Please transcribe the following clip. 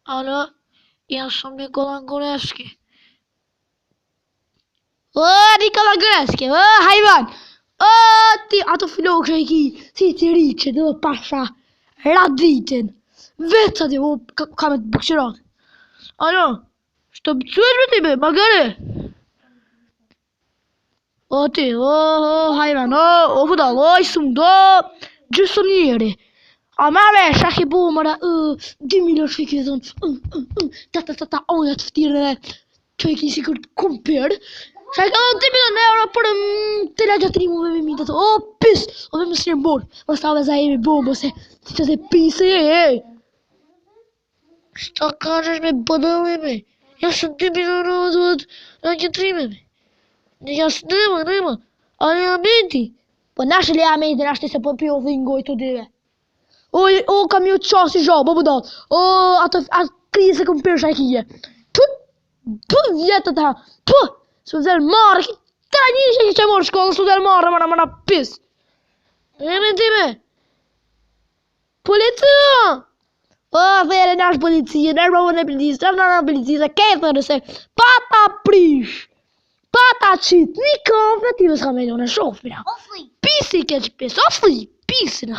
Alo, ja sam Nikola Goreski. O, Nikola Goreski, o, hajvan! O, ti, ato flokë e ki, si ti rriqe, dhe pasha, raditin. Vetë ati, o, ka me të bukqirat. Alo, shtë bëcuet me ti be, magare? O, ti, o, hajvan, o, budal, o, i sum, do, gjysëm njeri. A ma me, shak i bu mëra, 2 milion që i ki zonë, ta, onja të ftirë dhe, që i ki si kërë kumpir, shak i ka dhënë 2 milion euro për të lagjatërimu me mitët, o, pis, o, me më sërë mbor, më stave za e me bombo, se, si të dhe pisi e, Shta ka qesh me bëdëve me, jasë 2 milion euro duhet lagjatërime me, në jasë nëma, a le amenti, po nash le amenti, nash të se po pjo dhingoj të dyve. O, kam ju qas i zha, babudal. O, atë krize se këm përshaj kije. Pë, vjetë të ha. Pë, s'u vëzër marrë, ka një që që morë shkollë, s'u vëzër marrë, mëna pis. E me time. Policia! O, vere nash policia, nash babën e policia, nash policia, kejtë nëse, pata prish. Pata qit, një kafe, ti vës ka me njone shofina. Pisi ke që pis, ofli, pisina.